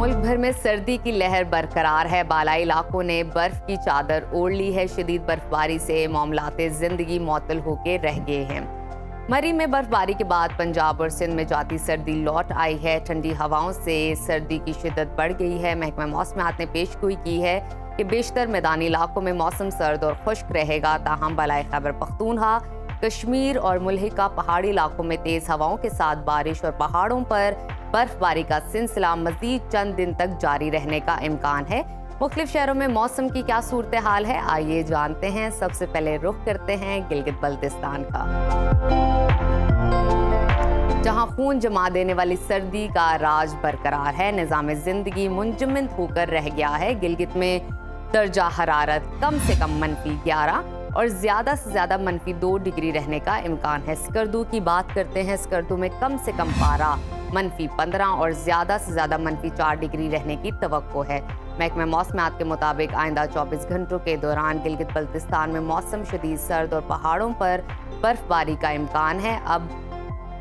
मुल्क भर में सर्दी की लहर बरकरार है। बालाई इलाकों ने बर्फ की चादर ओढ़ ली है। शदीद बर्फबारी से मामलाते जिंदगी मुअत्तल होकर रह गए हैं। मरी में बर्फबारी के बाद पंजाब और सिंध में जाती सर्दी लौट आई है। ठंडी हवाओं से सर्दी की शिद्दत बढ़ गई है। महकमा मौसमियात ने पेशगोई की है कि बेशतर मैदानी इलाकों में मौसम सर्द और खुश्क रहेगा। ताहम बलाई खैबर पख्तूनख्वा, कश्मीर और मुल्हिका पहाड़ी इलाकों में तेज हवाओं के साथ बारिश और पहाड़ों पर बर्फबारी का सिलसिला मजीद चंद दिन तक जारी रहने का इम्कान है। मुख्तलिफ शहरों में मौसम की क्या सूरत हाल है, आइए जानते हैं। सबसे पहले रुख करते हैं गिलगित बल्तिस्तान का, जहां खून जमा देने वाली सर्दी का राज बरकरार है। निज़ाम जिंदगी मुंजमद होकर रह गया है। गिलगित में दर्जा हरारत कम से कम -11 और ज़्यादा से ज़्यादा -2 डिग्री रहने का इम्कान है। स्कर्दू की बात करते हैं। स्कर्दू में कम से कम पारा -15 और ज़्यादा से ज़्यादा -4 डिग्री रहने की तवक्को है। महकमा मौसमियात के मुताबिक आइंदा 24 घंटों के दौरान गिलगित बल्तिस्तान में मौसम शदीद सर्द और पहाड़ों पर बर्फबारी का इम्कान है। अब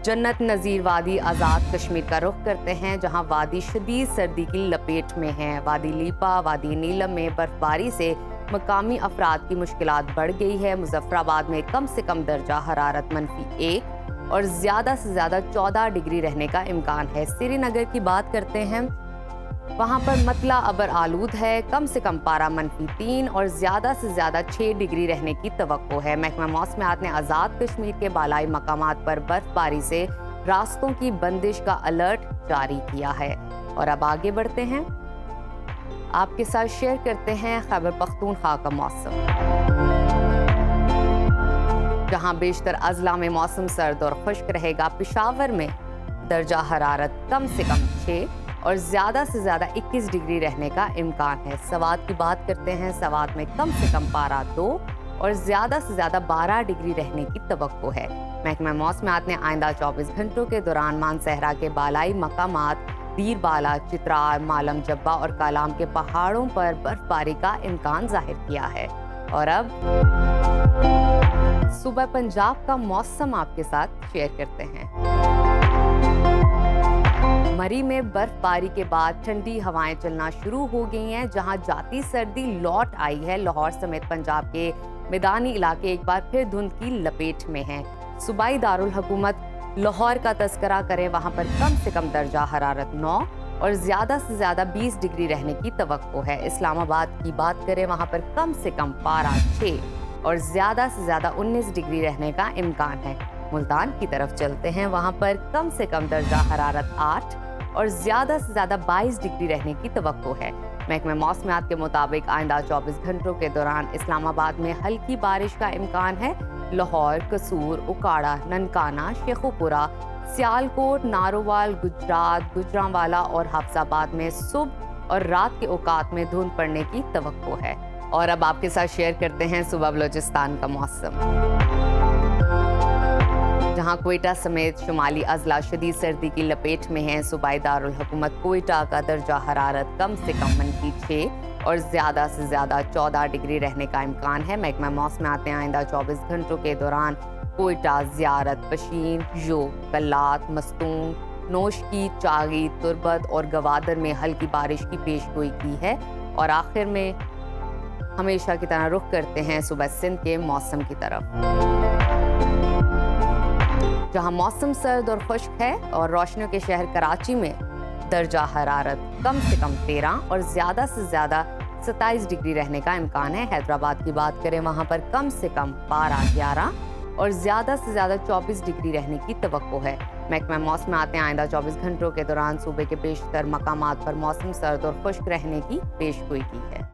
जन्नत नज़ीर वादी आज़ाद कश्मीर का रुख करते हैं, जहां वादी शदीद सर्दी की लपेट में है। वादी लीपा, वादी नीलम में बर्फबारी से मकामी अफराद की मुश्किलात बढ़ गई है। मुजफ्फराबाद में कम से कम दर्जा हरारत -1 और ज़्यादा से ज़्यादा 14 डिग्री रहने का इम्कान है। श्रीनगर की बात करते हैं, वहाँ पर मतला अबर आलूद है। कम से कम पारा -3 और ज़्यादा से ज़्यादा 6 डिग्री रहने की तवक्को है। महकमा मौसमियात ने आज़ाद कश्मीर के बालाई मकामात पर बर्फबारी से रास्तों की बंदिश का अलर्ट जारी किया है। और अब आगे बढ़ते हैं, आपके साथ शेयर करते हैं खैबर पख्तूनख्वा का मौसम, जहां बेशतर अजला में मौसम सर्द और खुश्क रहेगा। पेशावर में दर्जा हरारत कम से कम 6 और ज़्यादा से ज़्यादा 21 डिग्री रहने का इम्कान है। सवात की बात करते हैं। सवात में कम से कम पारा 2 और ज़्यादा से ज़्यादा 12 डिग्री रहने की तवक्को है। महकमा मौसमियात ने आइंदा 24 घंटों के दौरान मानसहरा के बालाई मकामात दीरबाला, चित्रार, मालम जब्बा और कालाम के पहाड़ों पर बर्फबारी का इम्कान जाहिर किया है। और अब सुबह पंजाब का मौसम आपके साथ शेयर करते हैं। मरी में बर्फबारी के बाद ठंडी हवाएं चलना शुरू हो गई हैं, जहां जाती सर्दी लौट आई है। लाहौर समेत पंजाब के मैदानी इलाके एक बार फिर धुंध की लपेट में हैं। सूबाई दारुल हुकूमत लाहौर का तस्करा करें, वहां पर कम से कम दर्जा हरारत 9 और ज़्यादा से ज़्यादा 20 डिग्री रहने की तवक्को है। इस्लामाबाद की बात करें, वहां पर कम से कम पारा 6 और ज़्यादा से ज़्यादा 19 डिग्री रहने का इम्कान है। मुल्तान की तरफ चलते हैं, वहां पर कम से कम दर्जा हरारत 8 और ज़्यादा से ज़्यादा 22 डिग्री रहने की तवक्को है। महकमा मौसमियात के मुताबिक आइंदा 24 घंटों के दौरान इस्लामाबाद में हल्की बारिश का इम्कान है। लाहौर, कसूर, उकाड़ा, ननकाना, शेखुपुरा, सियालकोट, नारोवाल, गुजरात, गुजरांवाला और हाफजाबाद में सुबह और रात के औकात में धुंध पड़ने की तवक्को है। और अब आपके साथ शेयर करते हैं सुबह बलोचिस्तान का मौसम, जहां कोयटा समेत शुमाली अजला शदीद सर्दी की लपेट में हैं। सूबाई दारुल हुकूमत कोयटा का दर्जा हरारत कम से कम -6 और ज़्यादा से ज़्यादा 14 डिग्री रहने का इम्कान है। महकमा मौसमियात ने आइंदा 24 घंटों के दौरान कोयटा, ज़ियारत, पशीन, जो, कल्लात, मस्तूम, नोशकी, चागी, तुरबत और गवादर में हल्की बारिश की पेशगोई की है। और आखिर में हमेशा की तरह रुख करते हैं सुबह सिंध के मौसम की तरफ, जहां मौसम सर्द और खुश्क है। और रोशनियों के शहर कराची में दर्जा हरारत कम से कम 13 और ज़्यादा से ज़्यादा 27 डिग्री रहने का इम्कान है। हैदराबाद की बात करें, वहाँ पर कम से कम पारा 11 और ज़्यादा से ज़्यादा 24 डिग्री रहने की तवक्को है। महकमा मौसमियात ने आइंदा 24 घंटों के दौरान सूबे के बेशतर मकामात पर मौसम सर्द और खुश्क रहने की पेशगोई की है।